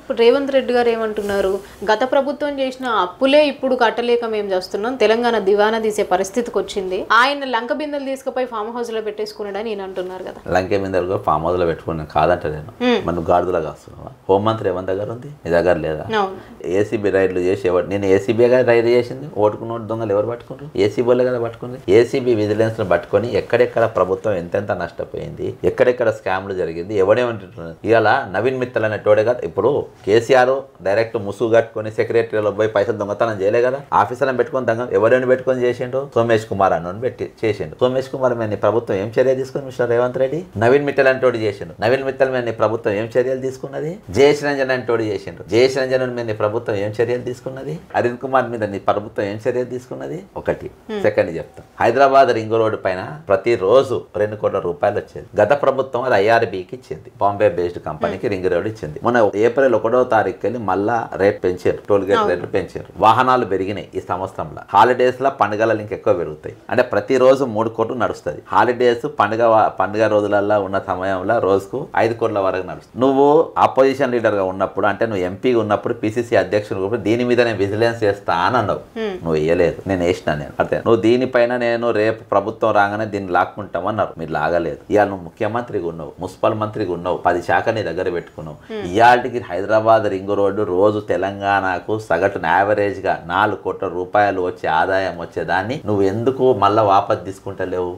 ఇప్పుడు రేవంత్ రెడ్డి గారు ఏమంటున్నారు, గత ప్రభుత్వం చేసిన అప్పులే ఇప్పుడు కట్టలేక మేము చేస్తున్నాం, తెలంగాణ దివానా తీసే పరిస్థితికి వచ్చింది, ఆయన లంక బిందెలు తీసుకుపోయి ఫామ్ హౌస్ లో పెట్టేసుకున్నాడని ఈయన అంటున్నారు కదా. లంక బిందెలు ఫామ్ హౌస్ లో పెట్టుకున్నాను కాదంట నేను, మనం గాడిదలా కాస్తున్నావా? హోంమంత్రి ఏమని దగ్గర ఉంది, నీ దగ్గర లేదా? ఏసీబీ రైడ్లు చేసి నేను ఏసీబీ గారు రైడ్ చేసింది, ఓటుకు నోటు దొంగలు ఎవరు పట్టుకుంటారు? ఏసీబీలే కదా పట్టుకుంది. ఏసీబీ విజిలెన్స్ ను పట్టుకొని ఎక్కడెక్కడ ప్రభుత్వం ఎంతెంత నష్టపోయింది, ఎక్కడెక్కడ స్కామ్లు జరిగింది, ఎవడేమంటున్నారు. ఇవాళ నవీన్ మిత్తల్ అనేటోడే కదా. ఇప్పుడు కేసీఆర్ డైరెక్ట్ ముసుగు కట్టుకొని సెక్రటరీలో పోయి పైసలు దొంగతనం చేయలే కదా, ఆఫీసర్లను పెట్టుకొని దొంగ ఎవరైనా పెట్టుకొని చేసిండు, సోమేష్ కుమార్ అన్నోని పెట్టి చేసిండు. సోమేష్ కుమార్ మీద ప్రభుత్వం ఏం చర్య తీసుకుంది మిస్టర్ రేవంత్ రెడ్డి? నవీన్ మిత్తల్ అంటోడు చేసిండు. నవీన్ మిత్తల్ మీద ప్రభుత్వం ఏం చర్యలు తీసుకున్నది? జయేష్ రంజన్ అంటోడు చేసిండు. జయేష్ రంజన్ మీద ప్రభుత్వం ఏం చర్యలు తీసుకున్నది? అరుణ్ కుమార్ మీద నీ ప్రభుత్వం ఏం చర్యలు తీసుకున్నది? ఒకటి. సెకండ్ చెప్తాం, హైదరాబాద్ రింగ్ రోడ్ పైన ప్రతిరోజు 2 కోట్ల రూపాయలు వచ్చేది. గత ప్రభుత్వం అది ఐఆర్బీకి ఇచ్చింది, బాంబే బేస్డ్ కంపెనీకి రింగ్ రోడ్ ఇచ్చింది. మన ఏప్రిల్ 1వ తారీఖు వెళ్ళి మళ్ళా రేట్ పెంచారు, టోల్ గేట్ రేట్లు పెంచారు. వాహనాలు పెరిగినాయి ఈ సంవత్సరంలో. హాలిడేస్ లో పండుగలు ఇంకెక్కువ పెరుగుతాయి. అంటే ప్రతిరోజు 3 కోట్లు నడుస్తుంది. హాలిడేస్ పండుగ రోజులలో ఉన్న సమయంలో రోజుకు 5 కోట్ల వరకు నడుస్తుంది. నువ్వు అపోజిషన్ లీడర్ గా ఉన్నప్పుడు, అంటే నువ్వు ఎంపీగా ఉన్నప్పుడు, పిసిసి అధ్యక్షుడు దీని మీద నేను విజిలెన్స్ చేస్తా అని అన్నావు. నువ్వు వేయలేదు, నేను వేసినా. నేను అంటే నువ్వు దీనిపైన నేను రేపు ప్రభుత్వం రాగానే దీన్ని లాక్కుంటామన్నారు, మీరు లాగలేదు. ఇవాళ నువ్వు ముఖ్యమంత్రిగా ఉన్నావు, మున్సిపల్ మంత్రిగా ఉన్నావు, 10 శాఖ నీ దగ్గర పెట్టుకున్నావు. ఇవాళకి హైదరాబాద్ రింగ్ రోడ్డు రోజు తెలంగాణకు సగటున యావరేజ్ గా 4 కోట్ల రూపాయలు వచ్చే ఆదాయం వచ్చేదాన్ని నువ్వు ఎందుకు మళ్ళా వాపస్ తీసుకుంటలేవు?